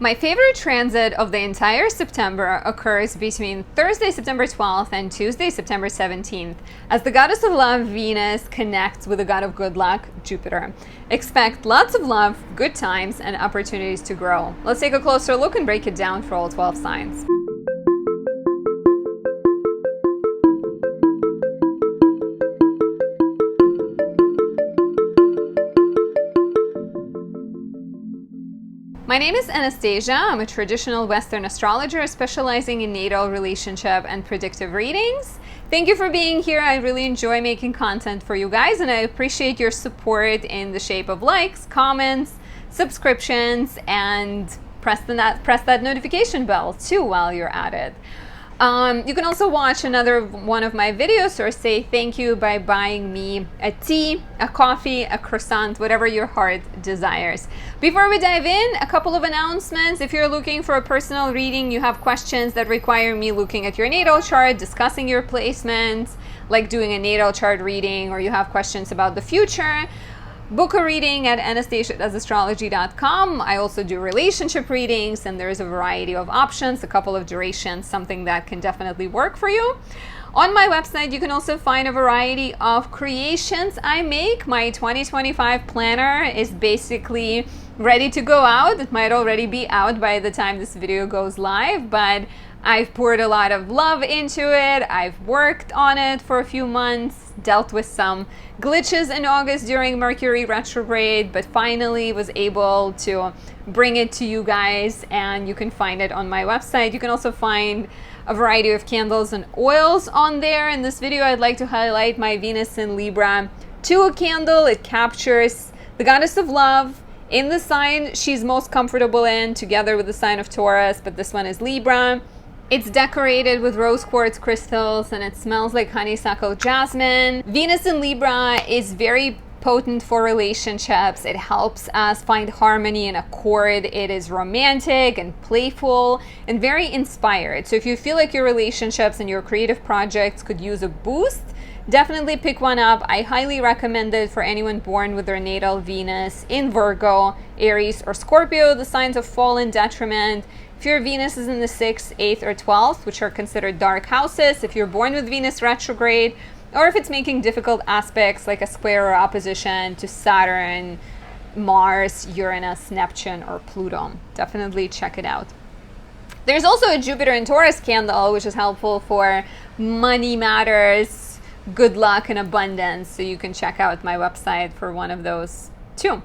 My favorite transit of the entire September occurs between Thursday, September 12th and Tuesday, September 17th, as the goddess of love, Venus, connects with the god of good luck, Jupiter. Expect lots of love, good times, and opportunities to grow. Let's take a closer look and break it down for all 12 signs. My name is Anastasia. I'm a traditional Western astrologer specializing in natal, relationship, and predictive readings. Thank you for being here. I really enjoy making content for you guys, and I appreciate your support in the shape of likes, comments, subscriptions, and press that notification bell too while you're at it. You can also watch another one of my videos or say thank you by buying me a tea, a coffee, a croissant, whatever your heart desires. Before we dive in, a couple of announcements. If you're looking for a personal reading, you have questions that require me looking at your natal chart, discussing your placements, like doing a natal chart reading, or you have questions about the future, book a reading at anastasia.astrology.com. I also do relationship readings, and there's a variety of options, a couple of durations, something that can definitely work for you. On my website, you can also find a variety of creations I make. My 2025 planner is basically ready to go out. It might already be out by the time this video goes live, but I've poured a lot of love into it. I've worked on it for a few months, dealt with some glitches in August during Mercury retrograde, but finally was able to bring it to you guys, and you can find it on my website. You can also find a variety of candles and oils on there. In this video, I'd like to highlight my Venus in Libra 2 candle. It captures the goddess of love in the sign she's most comfortable in, together with the sign of Taurus, but this one is Libra. It's decorated with rose quartz crystals, and it smells like honeysuckle jasmine. Venus in Libra is very potent for relationships. It helps us find harmony and accord. It is romantic and playful and very inspired. So if you feel like your relationships and your creative projects could use a boost, definitely pick one up. I highly recommend it for anyone born with their natal Venus in Virgo, Aries, or Scorpio, the signs of fall and detriment. If your Venus is in the 6th, 8th, or 12th, which are considered dark houses, if you're born with Venus retrograde, or if it's making difficult aspects like a square or opposition to Saturn, Mars, Uranus, Neptune, or Pluto, definitely check it out. There's also a Jupiter in Taurus candle, which is helpful for money matters, good luck, and abundance. So you can check out my website for one of those too.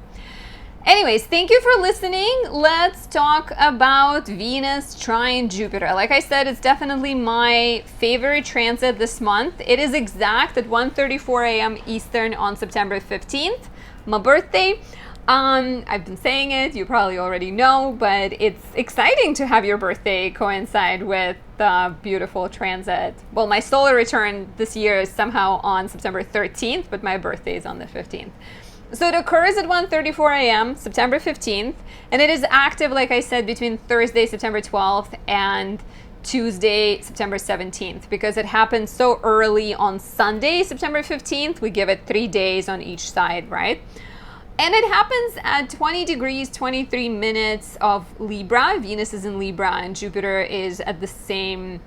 Anyways, thank you for listening. Let's talk about Venus trine Jupiter. Like I said, it's definitely my favorite transit this month. It is exact at 1:34 a.m. Eastern on September 15th, my birthday. I've been saying it, you probably already know, but it's exciting to have your birthday coincide with the beautiful transit. Well, my solar return this year is somehow on September 13th, but my birthday is on the 15th. So it occurs at 1:34 a.m. September 15th, and it is active, like I said, between Thursday, September 12th and Tuesday, September 17th, because it happens so early on Sunday, September 15th. We give it 3 days on each side, right? And it happens at 20 degrees, 23 minutes of Libra. Venus is in Libra, and Jupiter is at the same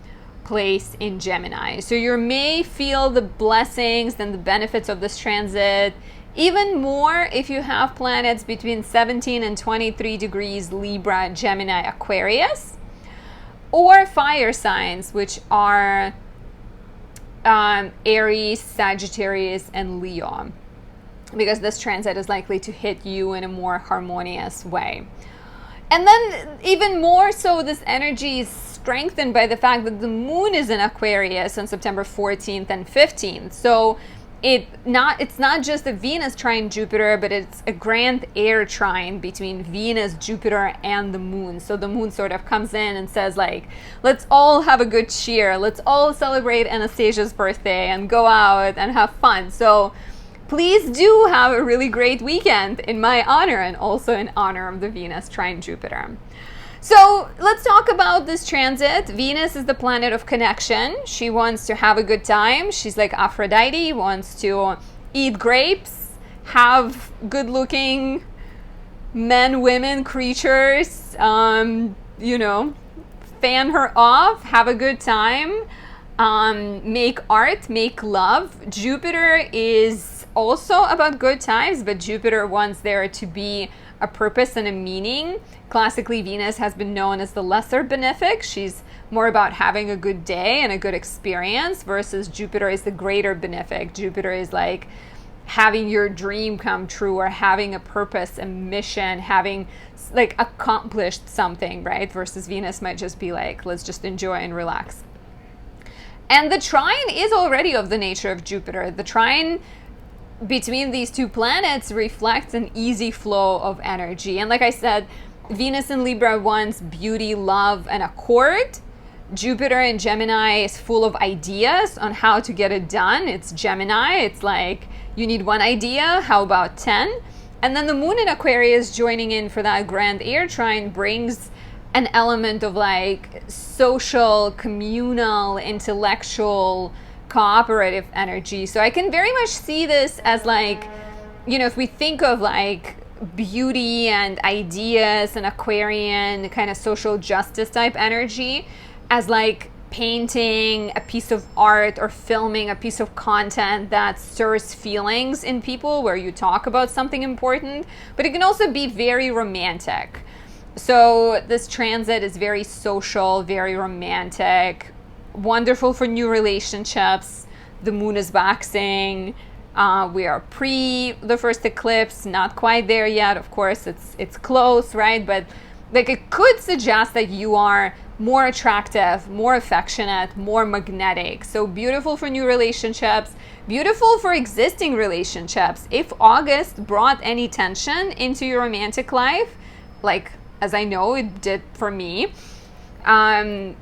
place in Gemini. So you may feel the blessings and the benefits of this transit even more if you have planets between 17 and 23 degrees Libra, Gemini, Aquarius, or fire signs, which are Aries, Sagittarius, and Leo, because this transit is likely to hit you in a more harmonious way. And then even more so, this energy is strengthened by the fact that the moon is in Aquarius on September 14th and 15th. So it's not just a Venus trine Jupiter, but it's a grand air trine between Venus, Jupiter, and the moon. So the moon sort of comes in and says, like, let's all have a good cheer. Let's all celebrate Anastasia's birthday and go out and have fun. So please do have a really great weekend in my honor, and also in honor of the Venus trine Jupiter. So let's talk about this transit. Venus is the planet of connection. She wants to have a good time. She's like Aphrodite, wants to eat grapes, have good-looking men, women, creatures, you know, fan her off, have a good time, make art, make love. Jupiter is also about good times, but Jupiter wants there to be a purpose and a meaning. Classically, Venus has been known as the lesser benefic. She's more about having a good day and a good experience, versus Jupiter is the greater benefic. Jupiter is like having your dream come true, or having a purpose, a mission, having like accomplished something, right? Versus Venus might just be like, let's just enjoy and relax. And the trine is already of the nature of Jupiter. The trine between these two planets reflects an easy flow of energy. And like I said, Venus in Libra wants beauty, love, and accord. Jupiter in Gemini is full of ideas on how to get it done. It's Gemini. It's like, you need one idea, how about 10? And then the moon in Aquarius joining in for that grand air trine brings an element of like social, communal, intellectual, cooperative energy. So I can very much see this as like, you know, if we think of like beauty and ideas and Aquarian kind of social justice type energy as like painting a piece of art or filming a piece of content that stirs feelings in people, where you talk about something important, but it can also be very romantic. So this transit is very social, very romantic, wonderful for new relationships. The moon is waxing. We are pre the first eclipse, not quite there yet. Of course, it's close, right? But like, it could suggest that you are more attractive, more affectionate, more magnetic. So beautiful for new relationships, beautiful for existing relationships. If August brought any tension into your romantic life, like as I know it did for me,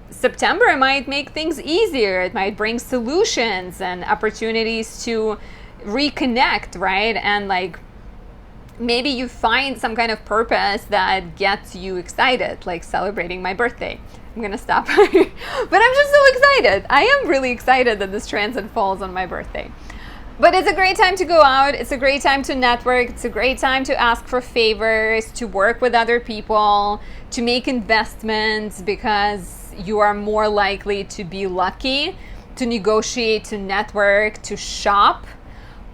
September might make things easier. It might bring solutions and opportunities to reconnect, right? And like, maybe you find some kind of purpose that gets you excited, like celebrating my birthday. I'm gonna stop. But I'm just so excited. I am really excited that this transit falls on my birthday. But it's a great time to go out. It's a great time to network. It's a great time to ask for favors, to work with other people, to make investments, because you are more likely to be lucky, to negotiate, to network, to shop.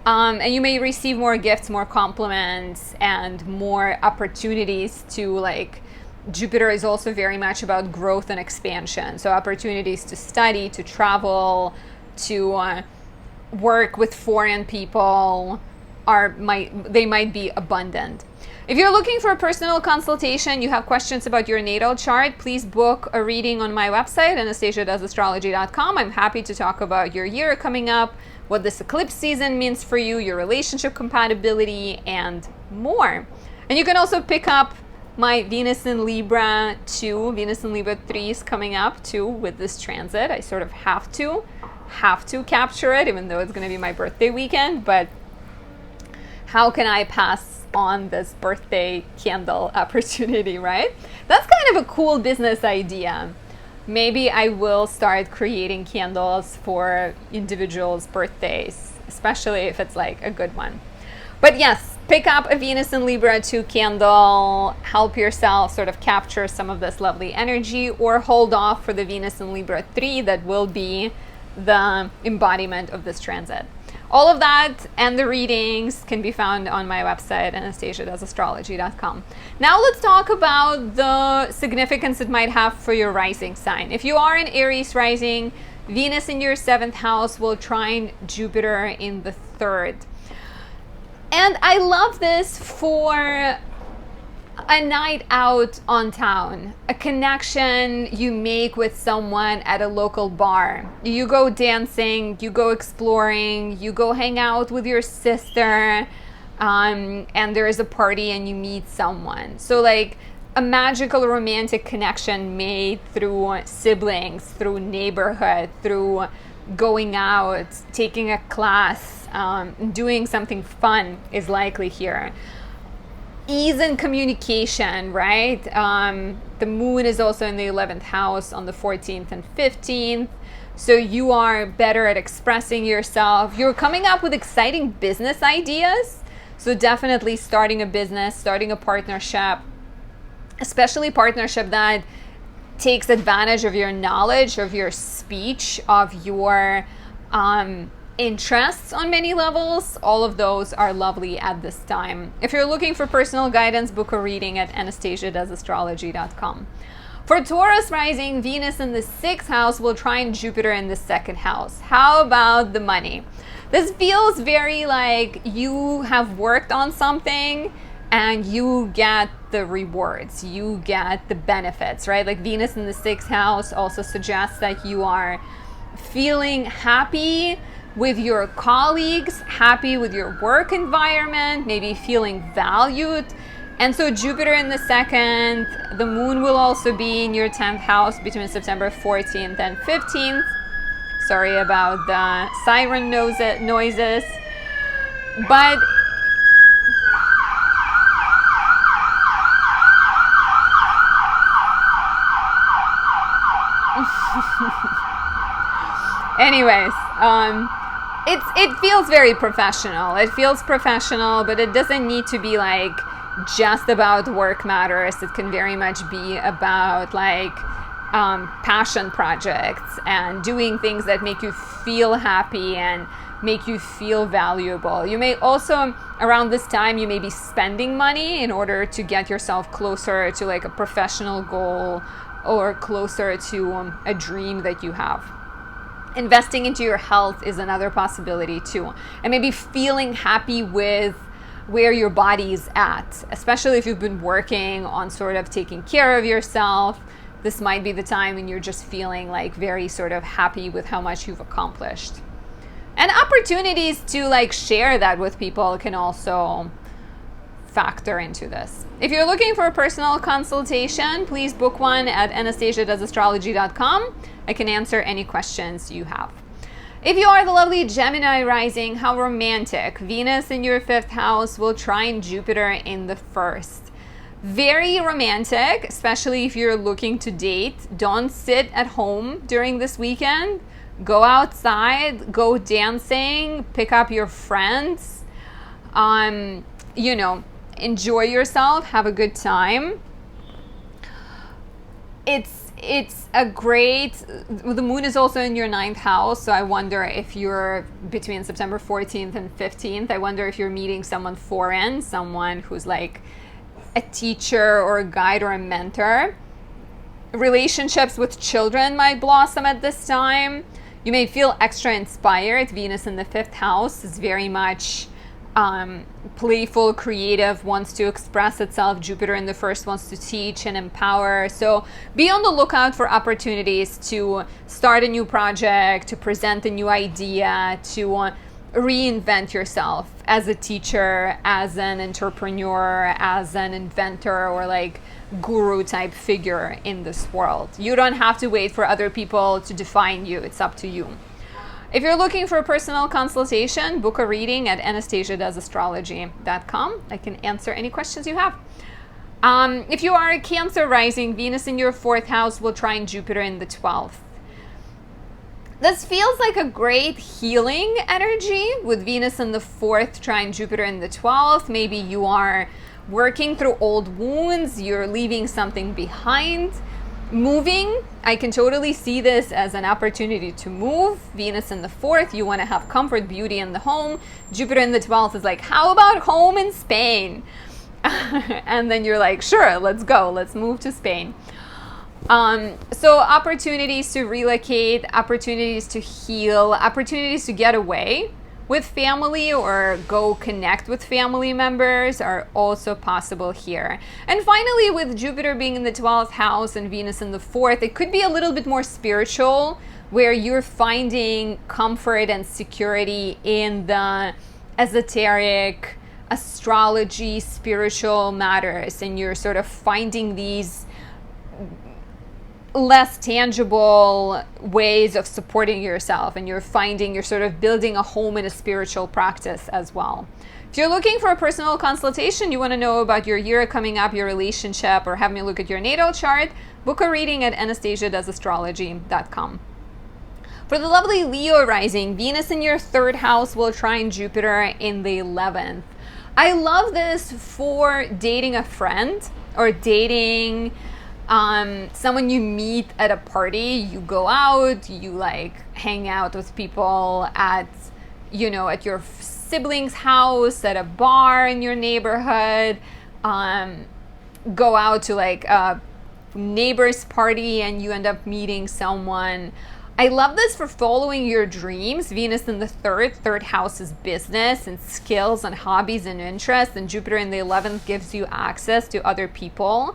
And you may receive more gifts, more compliments, and more opportunities to like, Jupiter is also very much about growth and expansion. So opportunities to study, to travel, to work with foreign people might be abundant. If you're looking for a personal consultation, you have questions about your natal chart, please book a reading on my website, anastasiadoesastrology.com. I'm happy to talk about your year coming up, what this eclipse season means for you, your relationship compatibility, and more. And you can also pick up my Venus in Libra 2, Venus in Libra 3 is coming up too with this transit. I sort of have to capture it, even though it's going to be my birthday weekend. But how can I pass on this birthday candle opportunity, right? That's kind of a cool business idea. Maybe I will start creating candles for individuals' birthdays, especially if it's like a good one. But yes, pick up a Venus in Libra 2 candle, help yourself sort of capture some of this lovely energy, or hold off for the Venus in Libra 3 that will be the embodiment of this transit. All of that and the readings can be found on my website, anastasiadoesastrology.com. Now let's talk about the significance it might have for your rising sign. If you are in Aries rising, Venus in your 7th house will trine Jupiter in the 3rd. And I love this for a night out on town, a connection you make with someone at a local bar. You go dancing, you go exploring, you go hang out with your sister, and there is a party and you meet someone. So like a magical romantic connection made through siblings, through neighborhood, through going out, taking a class, doing something fun is likely here. Ease in communication, right? The moon is also in the 11th house on the 14th and 15th. So you are better at expressing yourself. You're coming up with exciting business ideas. So definitely starting a business, starting a partnership, especially partnership that takes advantage of your knowledge, of your speech, of your interests on many levels. All of those are lovely at this time. If you're looking for personal guidance, book a reading at anastasiadoesastrology.com. For Taurus rising, Venus in the 6th house will trine Jupiter in the 2nd house. How about the money? This feels very like you have worked on something and you get the rewards, you get the benefits, right? Like Venus in the 6th house also suggests that you are feeling happy with your colleagues, happy with your work environment, maybe feeling valued. And so Jupiter in the 2nd, the moon will also be in your 10th house between September 14th and 15th. Sorry about the siren noises. But anyways, it feels very professional. It feels professional, but it doesn't need to be like just about work matters. It can very much be about like passion projects and doing things that make you feel happy and make you feel valuable. You may also, around this time, you may be spending money in order to get yourself closer to like a professional goal or closer to a dream that you have. Investing into your health is another possibility too. And maybe feeling happy with where your body is at, especially if you've been working on sort of taking care of yourself. This might be the time when you're just feeling like very sort of happy with how much you've accomplished. And opportunities to like share that with people can also factor into this. If you're looking for a personal consultation, please book one at anastasiadoesastrology.com. I can answer any questions you have. If you are the lovely Gemini rising, how romantic. Venus in your 5th house will trine Jupiter in the 1st. Very romantic, especially if you're looking to date. Don't sit at home during this weekend. Go outside, go dancing, pick up your friends. Enjoy yourself, have a good time. It's a great, the moon is also in your 9th house, so I wonder if you're between September 14th and 15th, I wonder if you're meeting someone foreign, someone who's like a teacher or a guide or a mentor. Relationships with children might blossom at this time. You may feel extra inspired. Venus in the 5th house is very much playful, creative, wants to express itself. Jupiter in the 1st wants to teach and empower. So be on the lookout for opportunities to start a new project, to present a new idea, to reinvent yourself as a teacher, as an entrepreneur, as an inventor, or like guru type figure in this world. You don't have to wait for other people to define you. It's up to you. If you're looking for a personal consultation, book a reading at anastasiadoesastrology.com. I can answer any questions you have. If you are a Cancer rising, Venus in your 4th house will trine Jupiter in the 12th. This feels like a great healing energy with Venus in the 4th trine Jupiter in the 12th. Maybe you are working through old wounds, you're leaving something behind. Moving, I can totally see this as an opportunity to move. Venus in the 4th, you want to have comfort, beauty in the home. Jupiter in the 12th is like, how about home in Spain? And then you're like, sure, let's go. Let's move to Spain. So opportunities to relocate, opportunities to heal, opportunities to get away with family or go connect with family members are also possible here. And finally, with Jupiter being in the 12th house and Venus in the 4th, it could be a little bit more spiritual, where you're finding comfort and security in the esoteric, astrology, spiritual matters, and you're sort of finding these less tangible ways of supporting yourself, and you're sort of building a home in a spiritual practice as well. If you're looking for a personal consultation, you want to know about your year coming up, your relationship, or have me look at your natal chart, book a reading at anastasiadoesastrology.com. For the lovely Leo rising, Venus in your 3rd house will trine Jupiter in the 11th. I love this for dating a friend or dating someone you meet at a party. You go out, you like hang out with people at, you know, at your sibling's house, at a bar in your neighborhood, go out to like a neighbor's party and you end up meeting someone. I love this for following your dreams. Venus in the third house is business and skills and hobbies and interests, and Jupiter in the 11th gives you access to other people.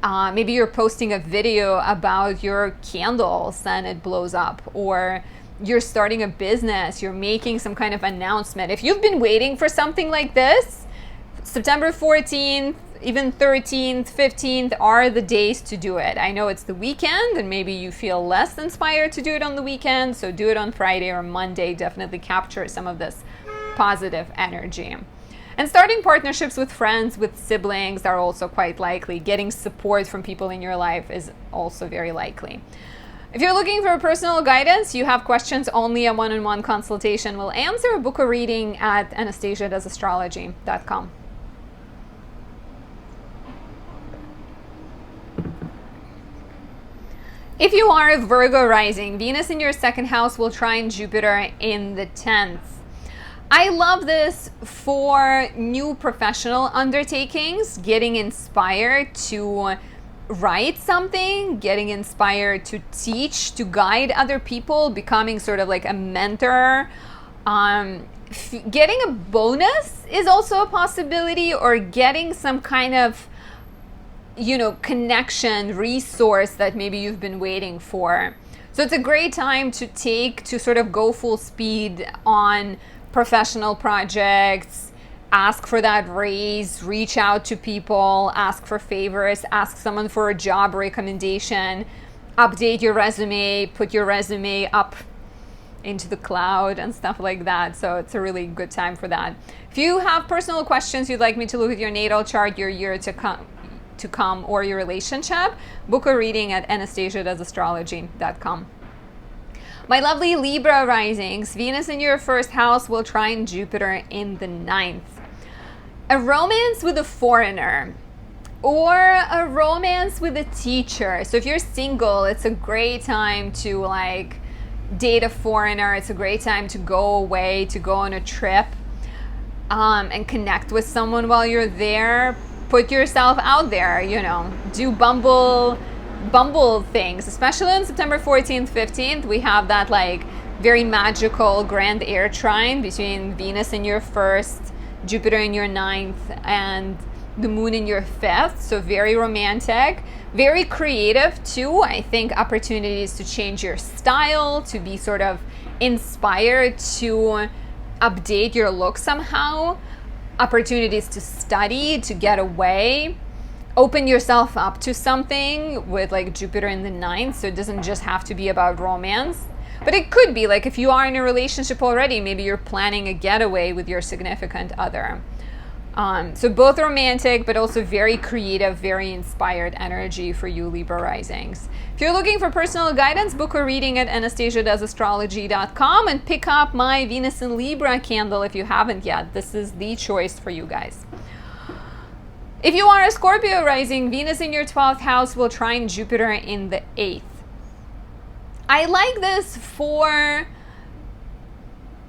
Maybe you're posting a video about your candles and it blows up, or you're starting a business, you're making some kind of announcement. If you've been waiting for something like this, September 14th, even 13th, 15th are the days to do it. I know it's the weekend and maybe you feel less inspired to do it on the weekend, so do it on Friday or Monday. Definitely capture some of this positive energy. And starting partnerships with friends, with siblings are also quite likely. Getting support from people in your life is also very likely. If you're looking for personal guidance, you have questions, only a one-on-one consultation will answer. Book a reading at anastasiadoesastrology.com. If you are a Virgo rising, Venus in your second house will trine Jupiter in the 10th. I love this for new professional undertakings, getting inspired to write something, getting inspired to teach, to guide other people, becoming sort of like a mentor. Getting a bonus is also a possibility, or getting some kind of, you know, connection, resource that maybe you've been waiting for. So it's a great time to sort of go full speed on professional projects, ask for that raise, reach out to people, ask for favors, ask someone for a job recommendation, update your resume, put your resume up into the cloud and stuff like that. So it's a really good time for that. If you have personal questions, you'd like me to look at your natal chart, your year to come, or your relationship, book a reading at anastasiadoesastrology.com. My lovely Libra risings, Venus in your first house will trine Jupiter in the 9th. A romance with a foreigner or a romance with a teacher. So if you're single, it's a great time to like date a foreigner. It's a great time to go away, to go on a trip, and connect with someone while you're there. Put yourself out there, you know, do Bumble things, especially on September 14th, 15th. We have that like very magical grand air trine between Venus in your first, Jupiter in your 9th, and the moon in your 5th. So very romantic, very creative too. I think opportunities to change your style, to be sort of inspired to update your look somehow, opportunities to study, to get away, open yourself up to something with like Jupiter in the 9th. So it doesn't just have to be about romance, but it could be like if you are in a relationship already, maybe you're planning a getaway with your significant other. So both romantic, but also very creative, very inspired energy for you Libra risings. If you're looking for personal guidance, book a reading at anastasiadoesastrology.com and pick up my Venus in Libra candle if you haven't yet. This is the choice for you guys. If you are a Scorpio rising, Venus in your 12th house will trine Jupiter in the 8th. I like this for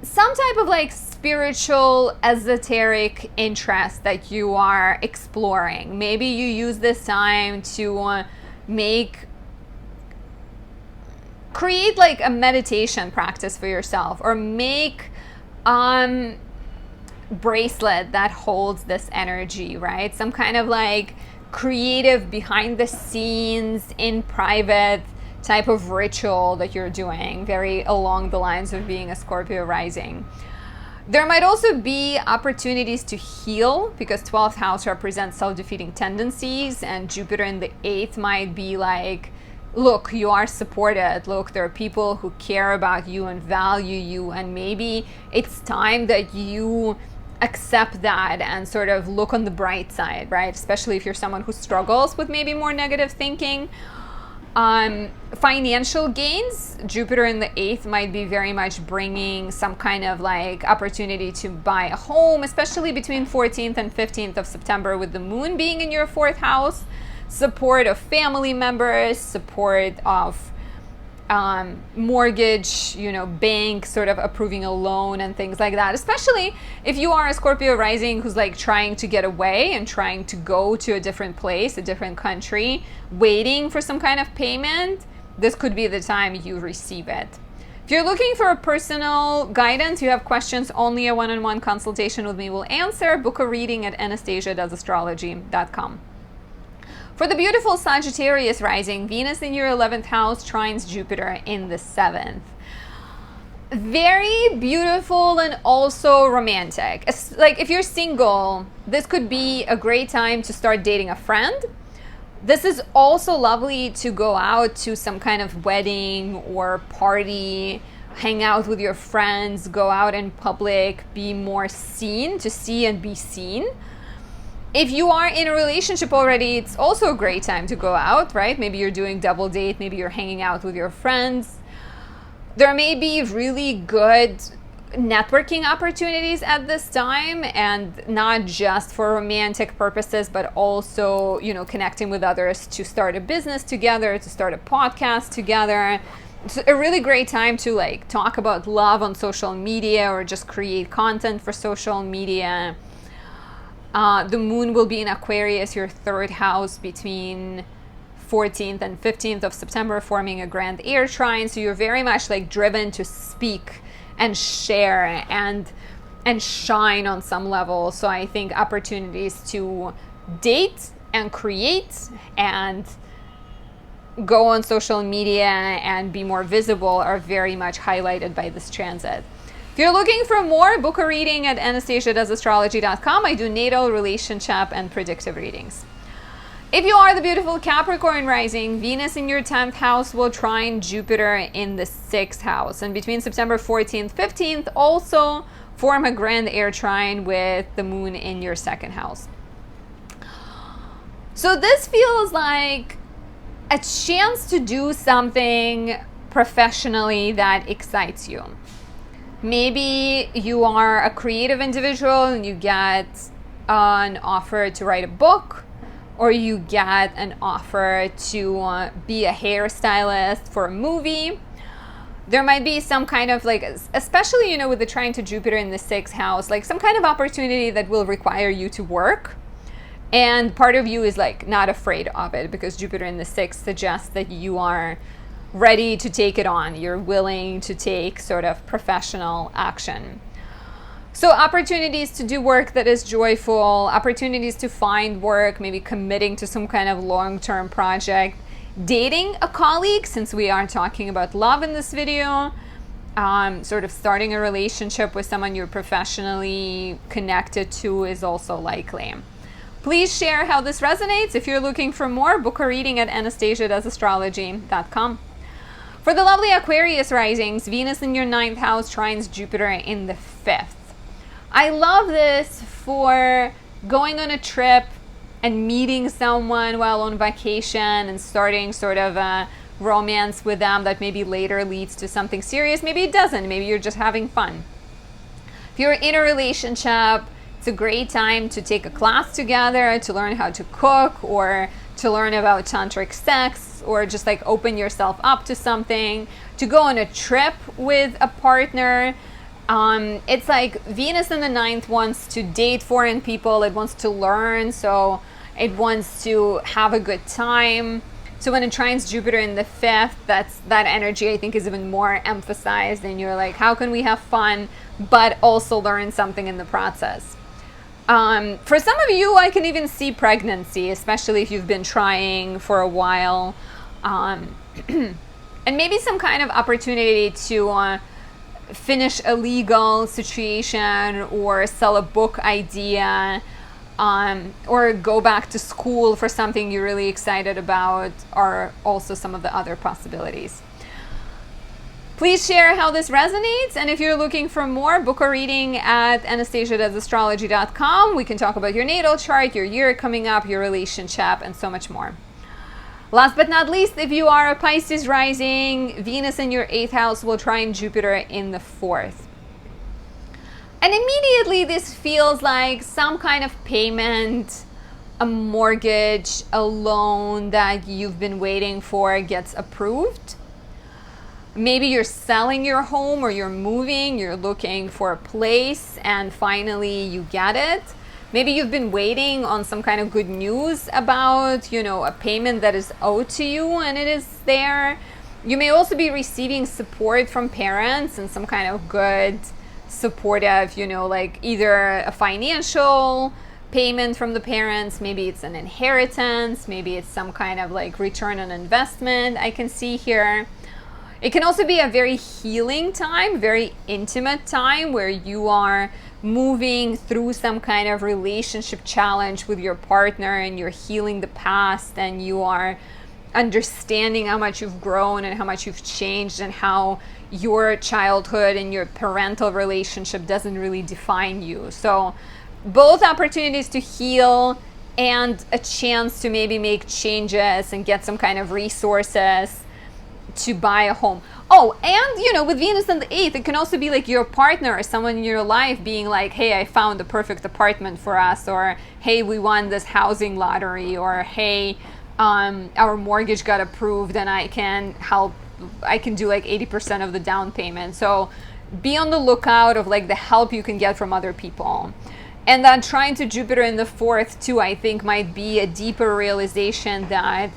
some type of like spiritual, esoteric interest that you are exploring. Maybe you use this time to create like a meditation practice for yourself, or make bracelet that holds this energy, right? Some kind of like creative behind the scenes in private type of ritual that you're doing, very along the lines of being a Scorpio rising. There might also be opportunities to heal, because 12th house represents self-defeating tendencies, and Jupiter in the 8th might be like, look, you are supported. Look, there are people who care about you and value you, and maybe it's time that you accept that and sort of look on the bright side, right? Especially if you're someone who struggles with maybe more negative thinking. Financial gains, Jupiter in the 8th might be very much bringing some kind of like opportunity to buy a home, especially between 14th and 15th of September with the moon being in your 4th house. Support of family members, support of mortgage, bank sort of approving a loan and things like that. Especially if you are a Scorpio rising who's like trying to get away and trying to go to a different place, a different country, waiting for some kind of payment, this could be the time you receive it. If you're looking for a personal guidance, you have questions, only a one-on-one consultation with me will answer. Book a reading at Anastasia.astrology.com. For the beautiful Sagittarius rising, Venus in your 11th house trines Jupiter in the 7th. Very beautiful and also romantic. Like if you're single, this could be a great time to start dating a friend. This is also lovely to go out to some kind of wedding or party, hang out with your friends, go out in public, be more seen, to see and be seen. If you are in a relationship already, it's also a great time to go out, right? Maybe you're doing double date, maybe you're hanging out with your friends. There may be really good networking opportunities at this time, and not just for romantic purposes, but also, connecting with others to start a business together, to start a podcast together. It's a really great time to like talk about love on social media or just create content for social media. The moon will be in Aquarius, your 3rd house, between 14th and 15th of September, forming a grand air trine. So you're very much like driven to speak and share and shine on some level. So I think opportunities to date and create and go on social media and be more visible are very much highlighted by this transit. If you're looking for more, book a reading at Anastasia.astrology.com. I do natal, relationship, and predictive readings. If you are the beautiful Capricorn rising, Venus in your 10th house will trine Jupiter in the 6th house. And between September 14th, 15th, also form a grand air trine with the moon in your 2nd house. So this feels like a chance to do something professionally that excites you. Maybe you are a creative individual and you get an offer to write a book, or you get an offer to be a hairstylist for a movie. There might be some kind of like, especially, with the trine to Jupiter in the 6th house, like some kind of opportunity that will require you to work. And part of you is like not afraid of it because Jupiter in the 6th suggests that you are ready to take it on. You're willing to take sort of professional action. So opportunities to do work that is joyful, opportunities to find work, maybe committing to some kind of long-term project, dating a colleague, since we are talking about love in this video, sort of starting a relationship with someone you're professionally connected to is also likely. Please share how this resonates. If you're looking for more, book a reading at Anastasia.astrology.com. For the lovely Aquarius risings, Venus in your 9th house trines Jupiter in the 5th. I love this for going on a trip and meeting someone while on vacation and starting sort of a romance with them that maybe later leads to something serious. Maybe it doesn't. Maybe you're just having fun. If you're in a relationship, it's a great time to take a class together, to learn how to cook, or to learn about tantric sex, or just like open yourself up to something, to go on a trip with a partner. It's like Venus in the 9th wants to date foreign people. It wants to learn, so it wants to have a good time. So when it trines Jupiter in the 5th, that energy I think is even more emphasized, and you're like, how can we have fun but also learn something in the process? For some of you, I can even see pregnancy, especially if you've been trying for a while, and maybe some kind of opportunity to finish a legal situation or sell a book idea, or go back to school for something you're really excited about, are also some of the other possibilities. Please share how this resonates, and if you're looking for more, book a reading at Anastasia.astrology.com. We can talk about your natal chart, your year coming up, your relationship, and so much more. Last but not least, if you are a Pisces rising, Venus in your 8th house will trine Jupiter in the 4th. And immediately this feels like some kind of payment, a mortgage, a loan that you've been waiting for gets approved. Maybe you're selling your home or you're moving, you're looking for a place and finally you get it. Maybe you've been waiting on some kind of good news about, a payment that is owed to you and it is there. You may also be receiving support from parents and some kind of good, supportive, like either a financial payment from the parents, maybe it's an inheritance, maybe it's some kind of like return on investment I can see here. It can also be a very healing time, very intimate time where you are moving through some kind of relationship challenge with your partner and you're healing the past and you are understanding how much you've grown and how much you've changed and how your childhood and your parental relationship doesn't really define you. So both opportunities to heal and a chance to maybe make changes and get some kind of resources to buy a home. Oh, and with Venus in the 8th, it can also be like your partner or someone in your life being like, hey, I found the perfect apartment for us, or hey, we won this housing lottery, or hey, our mortgage got approved and I can do like 80% of the down payment. So be on the lookout of like the help you can get from other people. And then trine to Jupiter in the 4th too, I think might be a deeper realization that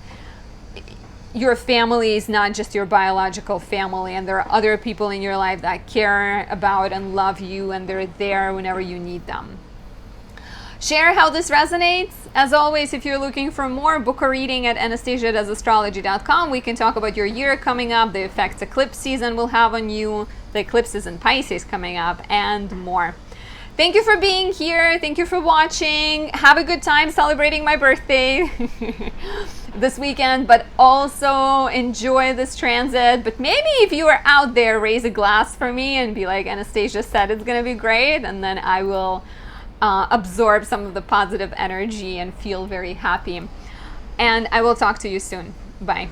your family is not just your biological family, and there are other people in your life that care about and love you, and they're there whenever you need them. Share how this resonates. As always, if you're looking for more, book a reading at anastasiadoesastrology.com. We can talk about your year coming up, the effects eclipse season will have on you, the eclipses in Pisces coming up, and more. Thank you for being here. Thank you for watching. Have a good time celebrating my birthday this weekend, but also enjoy this transit. But maybe if you are out there, raise a glass for me and be like, Anastasia said it's going to be great. And then I will absorb some of the positive energy and feel very happy. And I will talk to you soon. Bye.